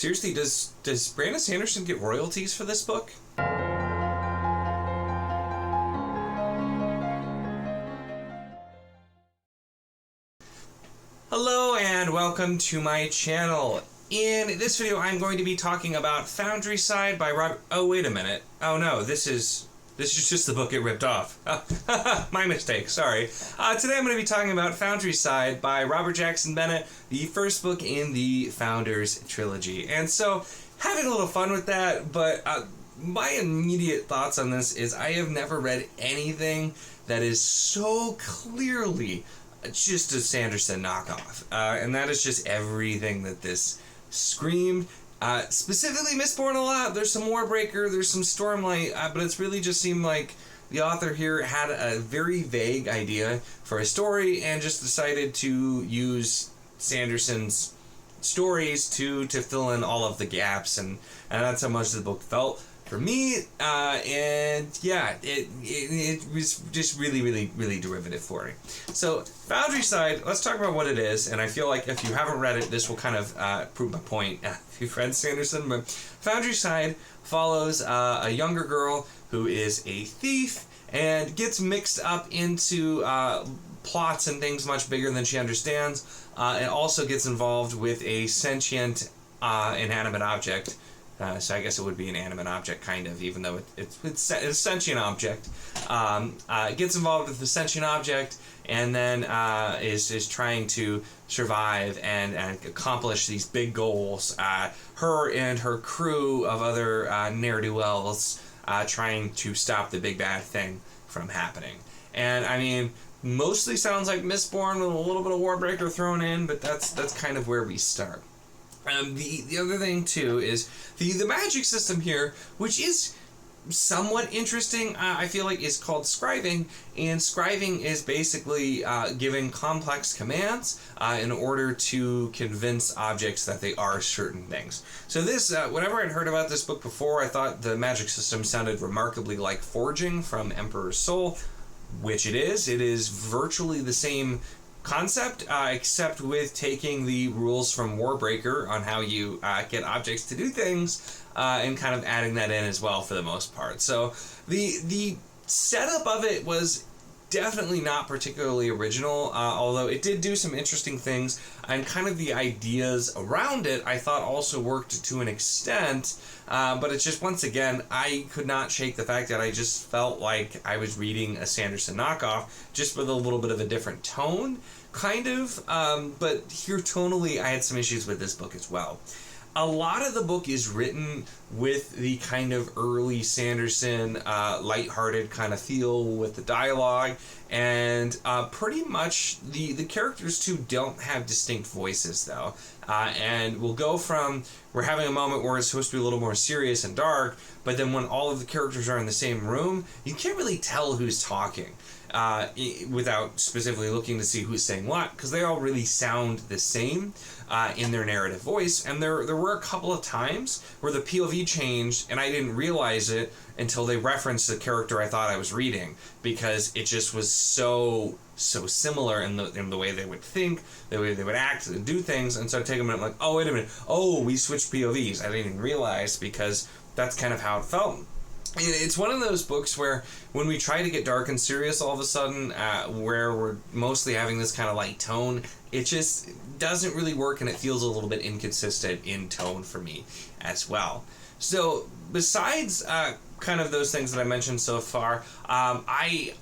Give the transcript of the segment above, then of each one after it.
seriously, does Brandon Sanderson get royalties for this book? Hello and welcome to my channel. In this video, I'm going to be talking about Foundryside by Robert... Oh, wait a minute. Oh no, this is just the book it ripped off. My mistake, sorry. Today I'm going to be talking about Foundryside by Robert Jackson Bennet, the first book in the Founders trilogy. And so, having a little fun with that, but my immediate thoughts on this is I have never read anything that is so clearly just a Sanderson knockoff. And that is just everything that this screamed. Specifically Mistborn a lot. There's some Warbreaker, there's some Stormlight, but it's really just seemed like the author here had a very vague idea for a story and just decided to use Sanderson's stories to fill in all of the gaps, and that's how much the book felt for me. And yeah, it was just really derivative for me. So Foundryside, let's talk about what it is, and I feel like if you haven't read it, this will kind of prove my point if you've read Sanderson. But Foundryside follows a younger girl who is a thief and gets mixed up into plots and things much bigger than she understands, and also gets involved with a sentient inanimate object. So I guess it would be an animate object, kind of, even though it's a sentient object. Gets involved with the sentient object, and then is trying to survive and accomplish these big goals. Her and her crew of other ne'er-do-wells trying to stop the big bad thing from happening. And I mean, mostly sounds like Mistborn with a little bit of Warbreaker thrown in, but that's kind of where we start. The other thing too is the magic system here, which is somewhat interesting. I feel like is called scribing, and scribing is basically giving complex commands in order to convince objects that they are certain things. So this, whenever I'd heard about this book before, I thought the magic system sounded remarkably like forging from Emperor's Soul, which it is. It is virtually the same concept, except with taking the rules from Warbreaker on how you get objects to do things and kind of adding that in as well for the most part. So the setup of it was definitely not particularly original, although it did do some interesting things, and kind of the ideas around it I thought also worked to an extent, but it's just, once again, I could not shake the fact that I just felt like I was reading a Sanderson knockoff, just with a little bit of a different tone, kind of, but here tonally I had some issues with this book as well. A lot of the book is written with the kind of early Sanderson, lighthearted kind of feel with the dialogue, and pretty much the characters too don't have distinct voices though, and we'll go from we're having a moment where it's supposed to be a little more serious and dark, but then when all of the characters are in the same room, you can't really tell who's talking without specifically looking to see who's saying what, because they all really sound the same in their narrative voice. And there were a couple of times where the POV changed and I didn't realize it until they referenced the character I thought I was reading, because it just was so similar in the way they would think, the way they would act and do things. And so I take a minute, like, oh wait a minute, oh, we switched POVs. I didn't even realize, because that's kind of how it felt. It's one of those books where when we try to get dark and serious all of a sudden, where we're mostly having this kind of light tone, it just doesn't really work, and it feels a little bit inconsistent in tone for me as well. So besides kind of those things that I mentioned so far, I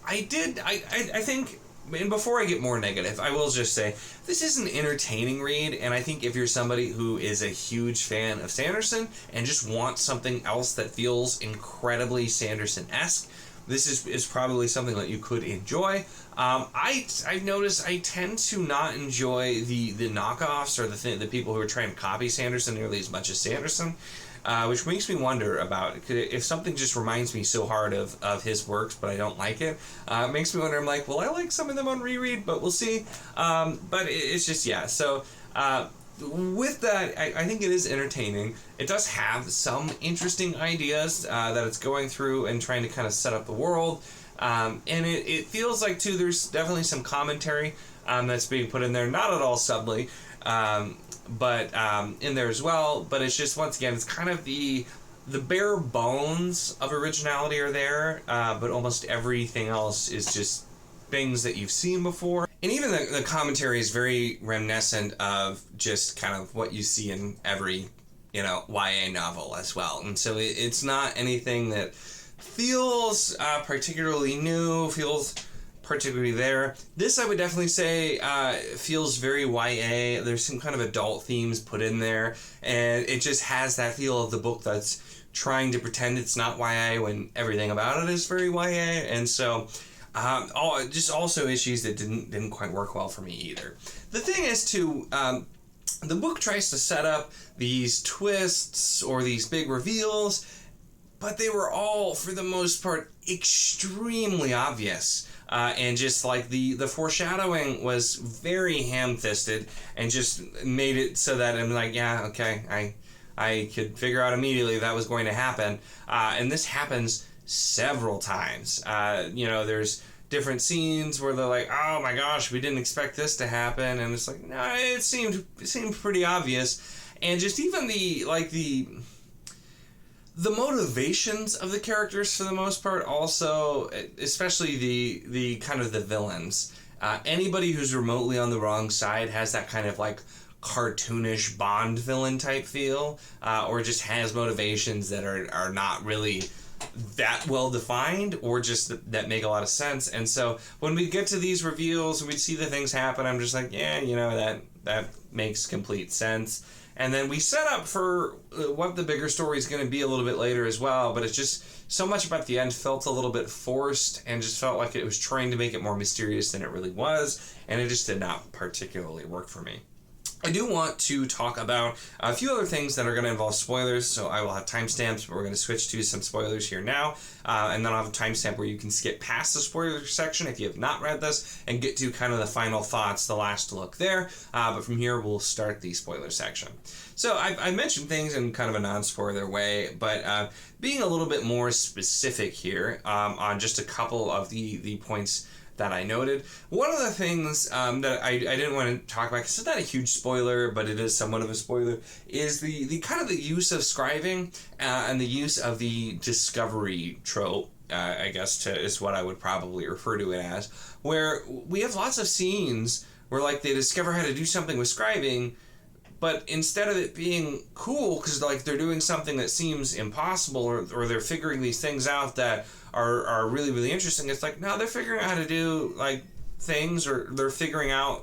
think, and before I get more negative, I will just say this is an entertaining read, and I think if you're somebody who is a huge fan of Sanderson and just wants something else that feels incredibly Sanderson-esque, this is probably something that you could enjoy. I've noticed I tend to not enjoy the knockoffs or the people who are trying to copy Sanderson nearly as much as Sanderson. Which makes me wonder about if something just reminds me so hard of his works, but I don't like it. It makes me wonder. I'm like, well, I like some of them on reread, but we'll see. But it's just, yeah. So with that, I think it is entertaining. It does have some interesting ideas that it's going through and trying to kind of set up the world. And it feels like, too, there's definitely some commentary that's being put in there, not at all subtly. but in there as well. But it's just, once again, it's kind of the bare bones of originality are there, but almost everything else is just things that you've seen before. And even the commentary is very reminiscent of just kind of what you see in every, YA novel as well. And so it's not anything that feels particularly new, feels particularly there. This, I would definitely say, feels very YA. There's some kind of adult themes put in there, and it just has that feel of the book that's trying to pretend it's not YA when everything about it is very YA. And so just also issues that didn't quite work well for me either. The thing is, too, the book tries to set up these twists or these big reveals, but they were all, for the most part, extremely obvious. And just like the foreshadowing was very ham-fisted and just made it so that I'm like, yeah, okay, I could figure out immediately that was going to happen. And this happens several times. There's different scenes where they're like, oh my gosh, we didn't expect this to happen. And it's like, no, it seemed pretty obvious. And just even the motivations of the characters, for the most part, also, especially the kind of the villains. Anybody who's remotely on the wrong side has that kind of like cartoonish Bond villain type feel, or just has motivations that are not really that well defined, or just that make a lot of sense. And so when we get to these reveals and we see the things happen, I'm just like, yeah, that makes complete sense. And then we set up for what the bigger story is going to be a little bit later as well, but it's just so much about the end felt a little bit forced and just felt like it was trying to make it more mysterious than it really was, and it just did not particularly work for me. I do want to talk about a few other things that are going to involve spoilers, so I will have timestamps, but we're going to switch to some spoilers here now, and then I'll have a timestamp where you can skip past the spoiler section if you have not read this, and get to kind of the final thoughts, the last look there, but from here we'll start the spoiler section. So I mentioned things in kind of a non-spoiler way, but being a little bit more specific here on just a couple of the points that I noted. One of the things that I didn't want to talk about, because it's not a huge spoiler, but it is somewhat of a spoiler, is the kind of the use of scribing and the use of the discovery trope, I guess is what I would probably refer to it as, where we have lots of scenes where like they discover how to do something with scribing, but instead of it being cool, because like they're doing something that seems impossible, or they're figuring these things out that are really, really interesting, it's like, no, they're figuring out how to do like things, or they're figuring out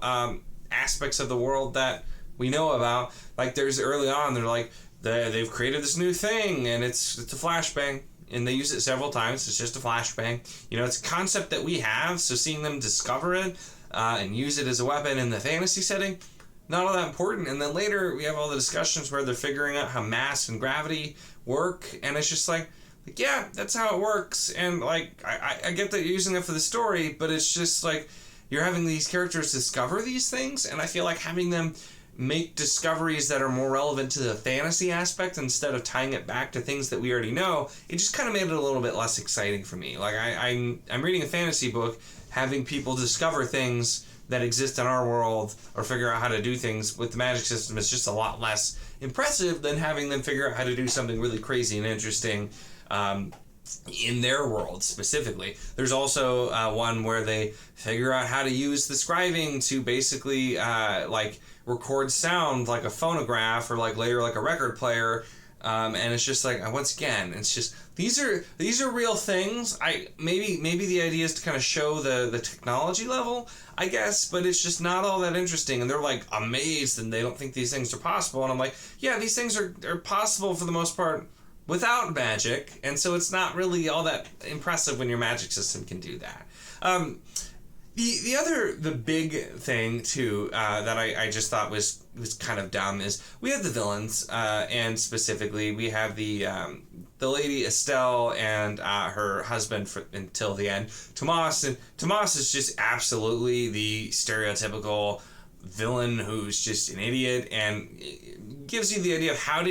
aspects of the world that we know about. Like there's early on, they're like, they've created this new thing, and it's a flashbang, and they use it several times. It's just a flashbang. It's a concept that we have, so seeing them discover it and use it as a weapon in the fantasy setting, not all that important. And then later we have all the discussions where they're figuring out how mass and gravity work, and it's just like yeah, that's how it works. And like I get that you're using it for the story, but it's just like you're having these characters discover these things, and I feel like having them make discoveries that are more relevant to the fantasy aspect instead of tying it back to things that we already know, it just kind of made it a little bit less exciting for me. Like I'm reading a fantasy book, having people discover things that exist in our world or figure out how to do things with the magic system is just a lot less impressive than having them figure out how to do something really crazy and interesting in their world specifically. There's also one where they figure out how to use the scribing to basically like record sound like a phonograph, or like later like a record player, and it's just like once again, it's just these are real things. Maybe the idea is to kind of show the technology level, I guess, but it's just not all that interesting, and they're like amazed and they don't think these things are possible, and I'm like, yeah, these things are possible for the most part without magic, and so it's not really all that impressive when your magic system can do that. The big thing too that I just thought was kind of dumb is we have the villains, and specifically we have the lady Estelle and her husband until the end, Tomas, and Tomas is just absolutely the stereotypical villain who's just an idiot and gives you the idea of how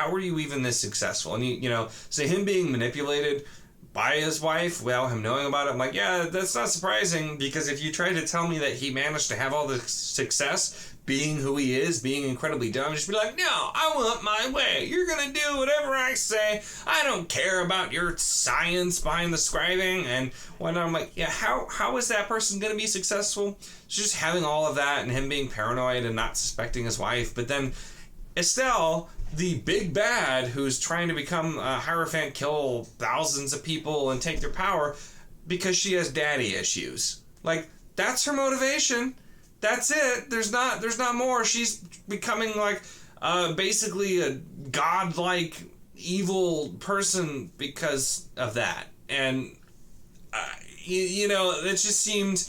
were you even this successful, and so him being manipulated by his wife without him knowing about it, I'm like, yeah, that's not surprising, because if you try to tell me that he managed to have all the success being who he is, being incredibly dumb, just be like, no, I want my way. You're going to do whatever I say. I don't care about your science behind the scribing. And when I'm like, yeah, how is that person going to be successful? It's just having all of that and him being paranoid and not suspecting his wife. But then Estelle, the big bad who's trying to become a Hierophant, kill thousands of people and take their power because she has daddy issues. Like, that's her motivation. That's it. There's not more. She's becoming like basically a godlike evil person because of that. And you know, it just seemed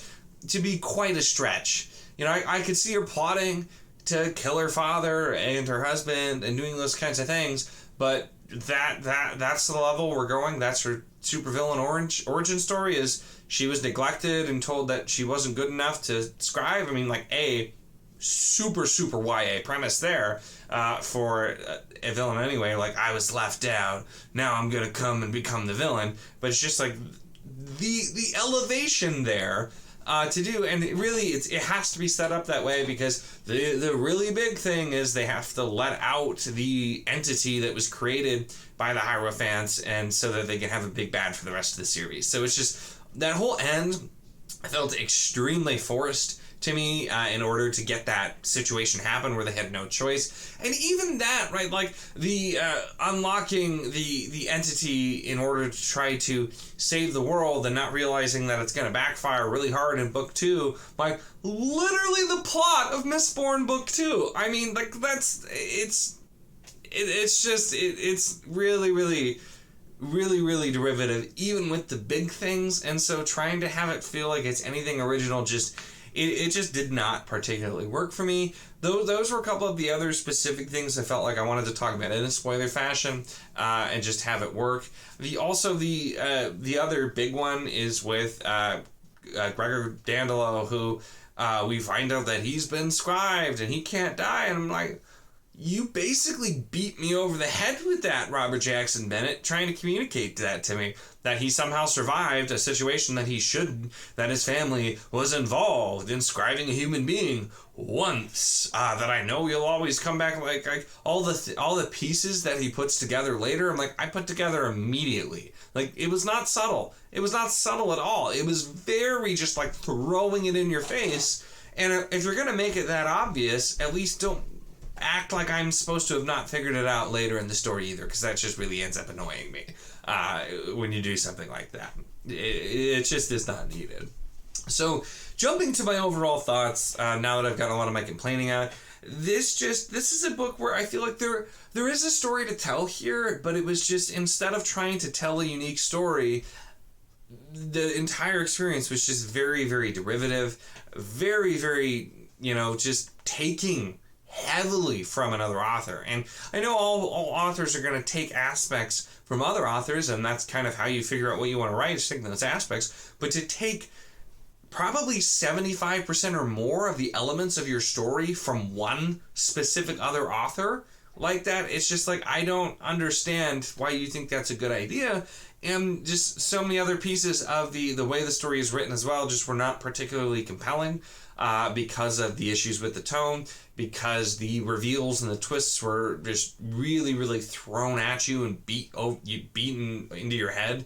to be quite a stretch. You know, I could see her plotting to kill her father and her husband and doing those kinds of things, but that's the level we're going. That's her supervillain origin story, is she was neglected and told that she wasn't good enough to scribe. I mean, like, a super YA premise there for a villain anyway. Like, I was left out, now I'm gonna come and become the villain. But it's just like the elevation there to do, and it has to be set up that way, because the really big thing is they have to let out the entity that was created by the Hierophants, and so that they can have a big bad for the rest of the series. So it's just that whole end I felt extremely forced to me in order to get that situation happen where they had no choice. And even that, right, like the unlocking the entity in order to try to save the world and not realizing that it's going to backfire really hard in book 2, like literally the plot of Mistborn book 2. I mean, like, it's really derivative, even with the big things. And so trying to have it feel like it's anything original it just did not particularly work for me. Those were a couple of the other specific things I felt like I wanted to talk about in a spoiler fashion and just have it work. The other big one is with Gregor Dandolo, who we find out that he's been scribed and he can't die, and I'm like, you basically beat me over the head with that, Robert Jackson Bennett, trying to communicate that to me, that he somehow survived a situation that he shouldn't, that his family was involved in scribing a human being once, that I know you'll always come back, like all the pieces that he puts together later, I'm like, I put together immediately. Like, it was not subtle. It was not subtle at all. It was very just like throwing it in your face. And if you're going to make it that obvious, at least don't act like I'm supposed to have not figured it out later in the story either, because that just really ends up annoying me when you do something like that. It just is not needed. So, jumping to my overall thoughts, now that I've got a lot of my complaining out, this is a book where I feel like there is a story to tell here, but it was just, instead of trying to tell a unique story, the entire experience was just very derivative, very, just taking heavily from another author. And I know all authors are going to take aspects from other authors, and that's kind of how you figure out what you want to write, is taking those aspects. But to take probably 75% or more of the elements of your story from one specific other author like that, it's just like, I don't understand why you think that's a good idea. And just so many other pieces of the way the story is written as well just were not particularly compelling because of the issues with the tone, because the reveals and the twists were just really thrown at you and beaten into your head,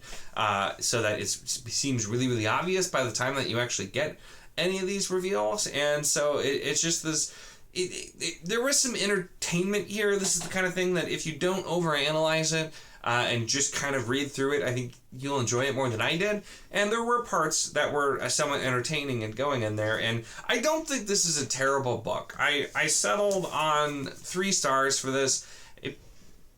so that it seems really obvious by the time that you actually get any of these reveals. And so it's just this. There was some entertainment here. This is the kind of thing that if you don't overanalyze it and just kind of read through it, I think you'll enjoy it more than I did. And there were parts that were somewhat entertaining and going in there. And I don't think this is a terrible book. I settled on 3 stars for this. It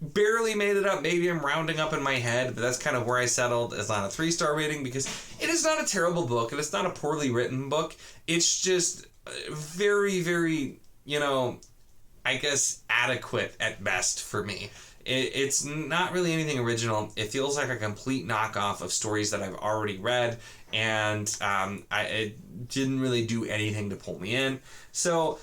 barely made it up. Maybe I'm rounding up in my head, but that's kind of where I settled, as on a 3-star rating, because it is not a terrible book and it's not a poorly written book. It's just very, I guess adequate at best for me. It's not really anything original. It feels like a complete knockoff of stories that I've already read, and it didn't really do anything to pull me in. So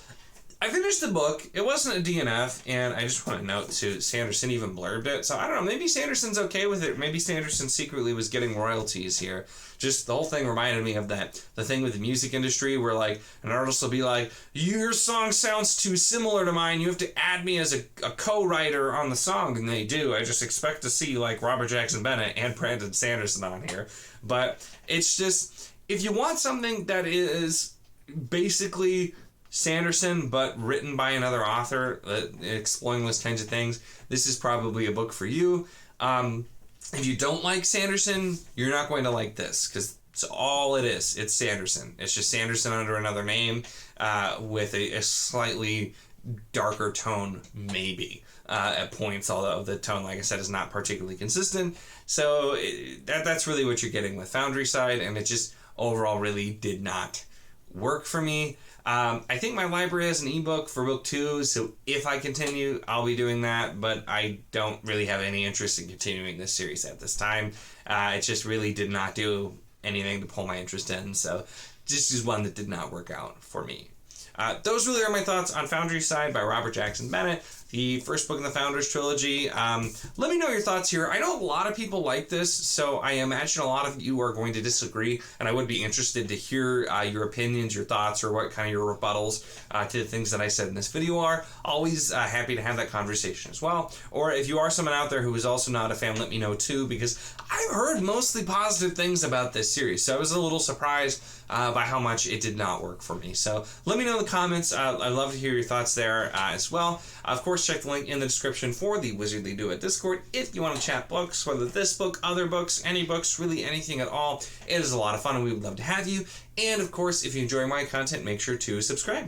I finished the book. It wasn't a DNF, and I just want to note too, Sanderson even blurbed it. So I don't know, maybe Sanderson's okay with it. Maybe Sanderson secretly was getting royalties here. Just the whole thing reminded me of the thing with the music industry where like an artist will be like, your song sounds too similar to mine. You have to add me as a co-writer on the song, and they do. I just expect to see like Robert Jackson Bennet and Brandon Sanderson on here. But it's just, if you want something that is basically Sanderson, but written by another author, exploring those kinds of things, this is probably a book for you. If you don't like Sanderson, you're not going to like this, because it's all it is. It's Sanderson. It's just Sanderson under another name, with a slightly darker tone, maybe, at points, although the tone, like I said, is not particularly consistent. So that's really what you're getting with Foundryside, and it just overall really did not work for me. I think my library has an ebook for book 2, so if I continue, I'll be doing that, but I don't really have any interest in continuing this series at this time. It just really did not do anything to pull my interest in, so this is one that did not work out for me. Those really are my thoughts on Foundryside by Robert Jackson Bennet, the first book in the Founders trilogy. Let me know your thoughts here. I know a lot of people like this, so I imagine a lot of you are going to disagree, and I would be interested to hear your opinions, your thoughts, or what kind of your rebuttals to the things that I said in this video are. Always happy to have that conversation as well. Or if you are someone out there who is also not a fan, let me know too, because I've heard mostly positive things about this series, so I was a little surprised by how much it did not work for me. So let me know in the comments. I'd love to hear your thoughts there as well. Of course, check the link in the description for the Wizardly Do It Discord if you want to chat books, whether this book, other books, any books, really anything at all. It is a lot of fun, and we would love to have you. And of course, if you enjoy my content, make sure to subscribe.